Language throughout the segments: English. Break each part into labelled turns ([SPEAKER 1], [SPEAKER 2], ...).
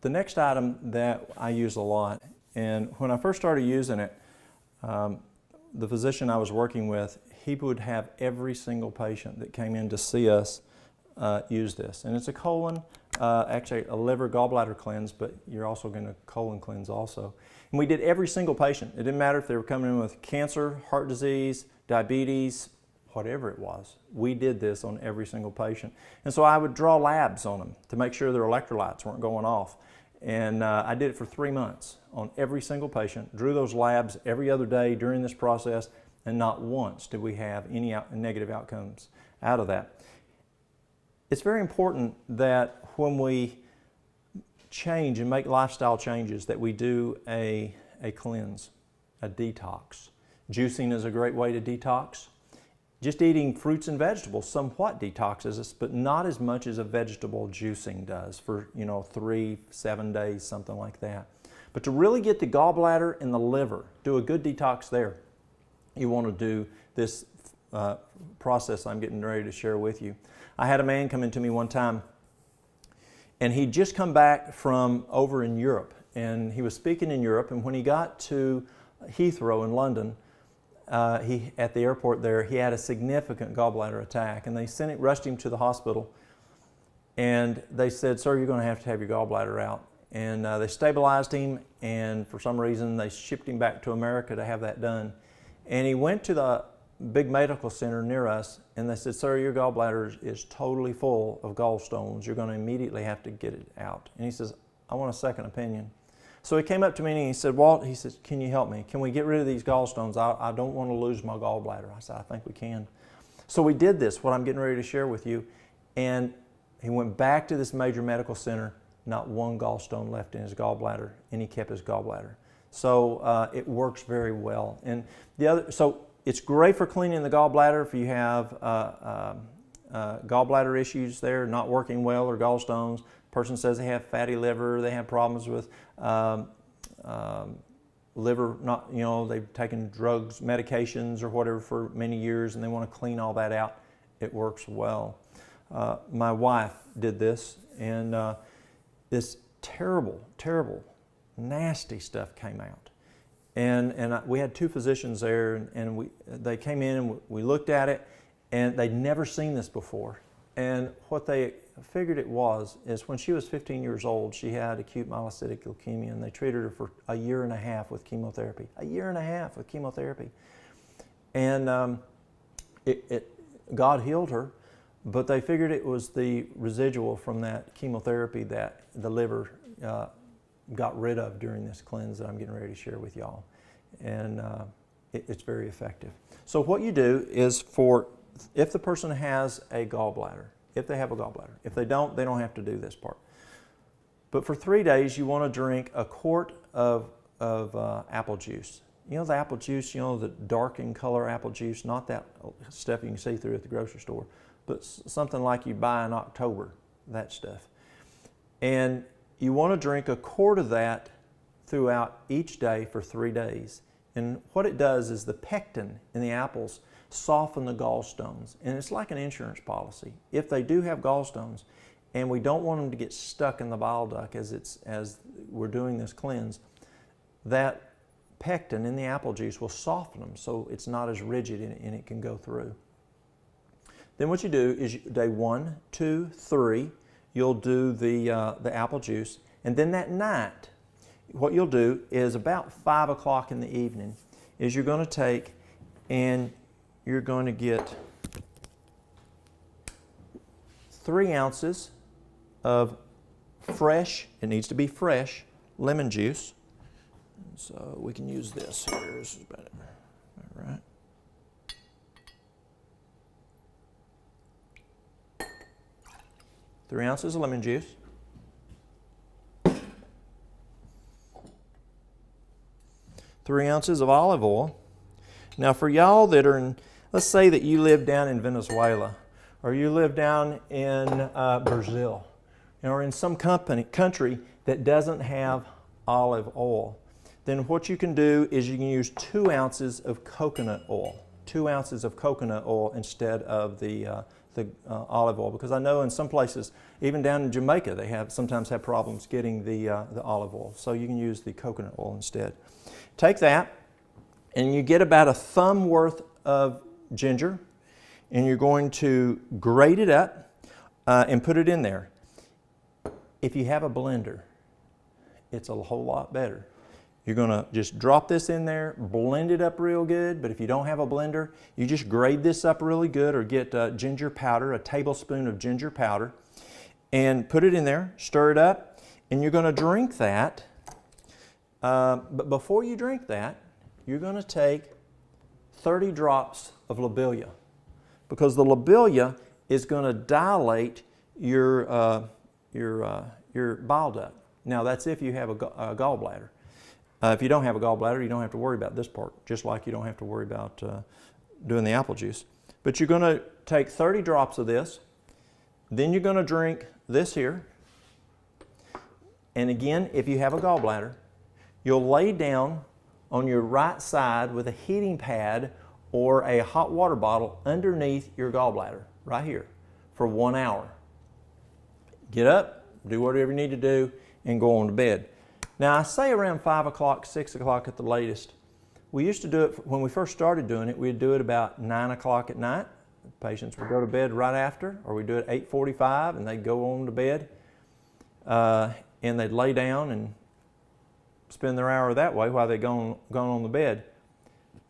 [SPEAKER 1] The next item that I use a lot, and when I first started using it, the physician I was working with, he would have every single patient that came in to see us use this. And it's a colon, actually a liver gallbladder cleanse, but you're also going to colon cleanse also. And we did every single patient. It didn't matter if they were coming in with cancer, heart disease, diabetes, whatever it was. We did this on every single patient. And so I would draw labs on them to make sure their electrolytes weren't going off. And I did it for 3 months on every single patient, drew those labs every other day during this process, and not once did we have any negative outcomes out of that. It's very important that when we change and make lifestyle changes that we do a cleanse, a detox. Juicing is a great way to detox. Just eating fruits and vegetables somewhat detoxes us, but not as much as a vegetable juicing does for 3-7 days, something like that. But to really get the gallbladder and the liver, do a good detox there, you want to do this process I'm getting ready to share with you. I had a man come into me one time, and he'd just come back from over in Europe, and he was speaking in Europe, and when he got to Heathrow in London, at the airport there, he had a significant gallbladder attack, and they rushed him to the hospital, and they said, "Sir, you're going to have your gallbladder out." And they stabilized him, and for some reason they shipped him back to America to have that done. And he went to the big medical center near us, and they said, "Sir, your gallbladder is totally full of gallstones. You're going to immediately have to get it out." And he says, "I want a second opinion." So he came up to me and he said, "Walt," he said, "can you help me? Can we get rid of these gallstones? I don't want to lose my gallbladder." I said, "I think we can." So we did this, what I'm getting ready to share with you, and he went back to this major medical center, not one gallstone left in his gallbladder, and he kept his gallbladder. So it works very well. And so it's great for cleaning the gallbladder if you have gallbladder issues there, not working well, or gallstones. Person says they have fatty liver, they have problems with liver, they've taken drugs, medications or whatever for many years, and they want to clean all that out. It works well. My wife did this, and this terrible, terrible, nasty stuff came out. And we had 2 physicians there, and they came in and we looked at it, and they'd never seen this before. And what they figured it is when she was 15 years old, she had acute myelocytic leukemia, and they treated her for 1.5 years with chemotherapy. 1.5 years with chemotherapy. And God healed her, but they figured it was the residual from that chemotherapy that the liver got rid of during this cleanse that I'm getting ready to share with y'all. And it's very effective. So what you do is if the person has a gallbladder, if they have a gallbladder. If they don't have to do this part. But for 3 days, you want to drink a quart of apple juice. You know the apple juice, the dark in color apple juice, not that stuff you can see through at the grocery store, but something like you buy in October, that stuff. And you want to drink a quart of that throughout each day for 3 days. And what it does is the pectin in the apples soften the gallstones. And it's like an insurance policy. If they do have gallstones, and we don't want them to get stuck in the bile duct as we're doing this cleanse, that pectin in the apple juice will soften them so it's not as rigid and it can go through. Then what you do is day 1, 2, 3, you'll do the apple juice, and then that night, what you'll do is about 5 o'clock in the evening is you're going to take and you're going to get 3 ounces of fresh, it needs to be fresh, lemon juice. So we can use this here. This is better. All right. 3 ounces of lemon juice. 3 ounces of olive oil. Now for y'all that are in, let's say that you live down in Venezuela, or you live down in Brazil, or in some country that doesn't have olive oil, then what you can do is you can use 2 ounces of coconut oil. 2 ounces of coconut oil instead of the the olive oil, because I know in some places, even down in Jamaica, they sometimes have problems getting the olive oil. So you can use the coconut oil instead. Take that, and you get about a thumb worth of ginger, and you're going to grate it up and put it in there. If you have a blender, it's a whole lot better. You're going to just drop this in there, blend it up real good, but if you don't have a blender, you just grate this up really good, or get ginger powder, a tablespoon of ginger powder, and put it in there, stir it up, and you're going to drink that. But before you drink that, you're going to take 30 drops of lobelia, because the lobelia is going to dilate your bile duct. Now that's if you have a gallbladder. If you don't have a gallbladder, you don't have to worry about this part, just like you don't have to worry about doing the apple juice. But you're going to take 30 drops of this, then you're going to drink this here. And again, if you have a gallbladder, you'll lay down on your right side with a heating pad or a hot water bottle underneath your gallbladder, right here, for 1 hour. Get up, do whatever you need to do, and go on to bed. Now, I say around 5 o'clock, 6 o'clock at the latest. We used to do it, when we first started doing it, we'd do it about 9 o'clock at night. Patients would go to bed right after, or we'd do it at 8:45 and they'd go on to bed. And they'd lay down and spend their hour that way while they're gone on the bed.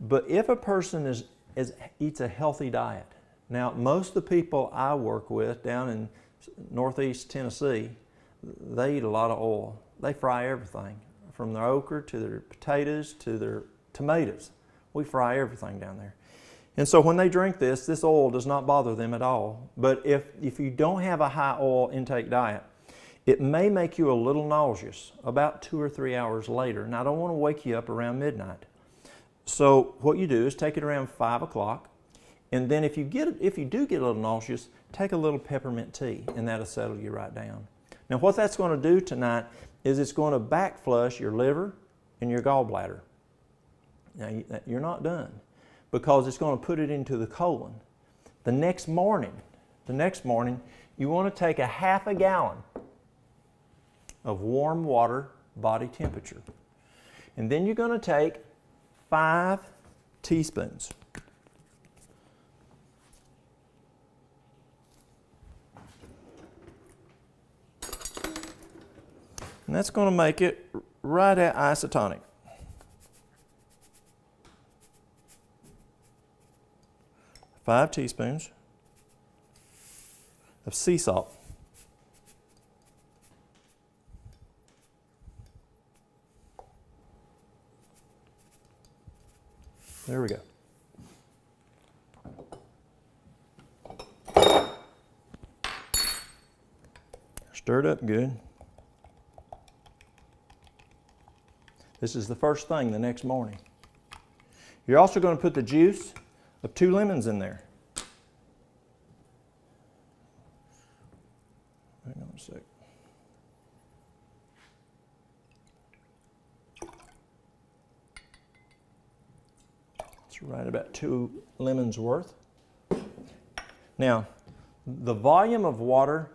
[SPEAKER 1] But if a person eats a healthy diet, now most of the people I work with down in northeast Tennessee, they eat a lot of oil. They fry everything, from their okra to their potatoes to their tomatoes. We fry everything down there. And so when they drink this oil does not bother them at all. But if you don't have a high oil intake diet, it may make you a little nauseous about 2 or 3 hours later. And I don't want to wake you up around midnight. So what you do is take it around 5 o'clock. And then if you do get a little nauseous, take a little peppermint tea, and that'll settle you right down. Now what that's going to do tonight is it's going to back flush your liver and your gallbladder. Now you're not done, because it's going to put it into the colon. The next morning, you want to take a half a gallon of warm water, body temperature. And then you're going to take 5 teaspoons. And that's going to make it right at isotonic. Five teaspoons of sea salt. There we go. Stir it up good. This is the first thing the next morning. You're also going to put the juice of 2 lemons in there. Hang on a sec. It's right about 2 lemons worth. Now, the volume of water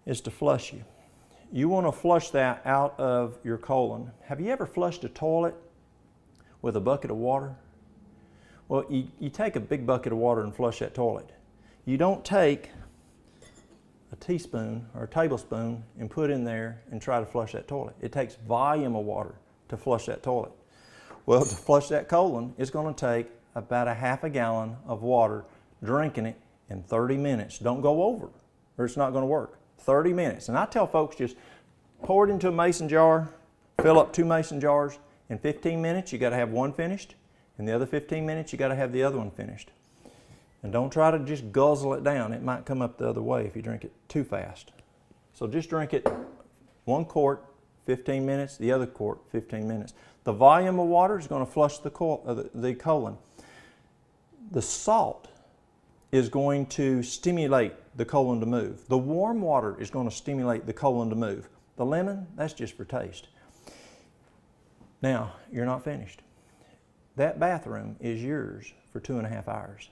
[SPEAKER 1] is to flush you. You want to flush that out of your colon. Have you ever flushed a toilet with a bucket of water? Well, you take a big bucket of water and flush that toilet. You don't take a teaspoon or a tablespoon and put in there and try to flush that toilet. It takes volume of water to flush that toilet. Well, to flush that colon, it's going to take about a half a gallon of water, drinking it in 30 minutes. Don't go over, or it's not going to work. 30 minutes. And I tell folks, just pour it into a mason jar, fill up 2 mason jars. In 15 minutes, you got to have one finished. In the other 15 minutes, you got to have the other one finished. And don't try to just guzzle it down. It might come up the other way if you drink it too fast. So just drink it 1 quart, 15 minutes, the other quart, 15 minutes. The volume of water is going to flush the colon. The salt is going to stimulate the colon to move. The warm water is going to stimulate the colon to move. The lemon, that's just for taste. Now, you're not finished. That bathroom is yours for 2.5 hours.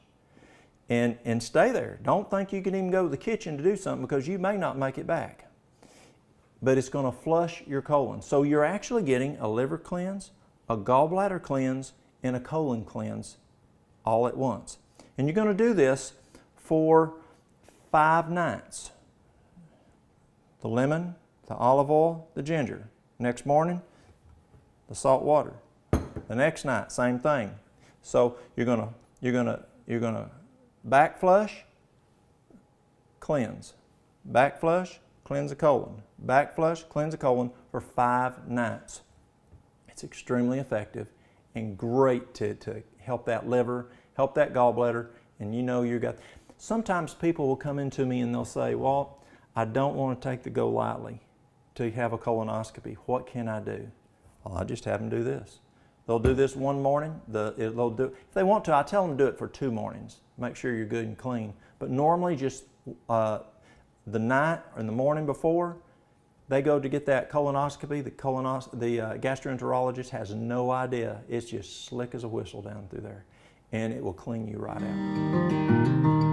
[SPEAKER 1] and stay there. Don't think you can even go to the kitchen to do something, because you may not make it back. But it's going to flush your colon. So you're actually getting a liver cleanse, a gallbladder cleanse, and a colon cleanse all at once. And you're going to do this for 5 nights. The lemon, the olive oil, the ginger. Next morning, the salt water. The next night, same thing. So you're gonna back flush, cleanse. Back flush, cleanse the colon. Back flush, cleanse the colon for 5 nights. It's extremely effective and great to help that liver, help that gallbladder, and you know you got. Sometimes people will come into me and they'll say, well, I don't want to take the go lightly to have a colonoscopy. What can I do? Well, I just have them do this. They'll do this one morning. They'll do, if they want to, I tell them to do it for 2 mornings. Make sure you're good and clean. But normally just the night or in the morning before they go to get that colonoscopy, the gastroenterologist has no idea. It's just slick as a whistle down through there. And it will clean you right out.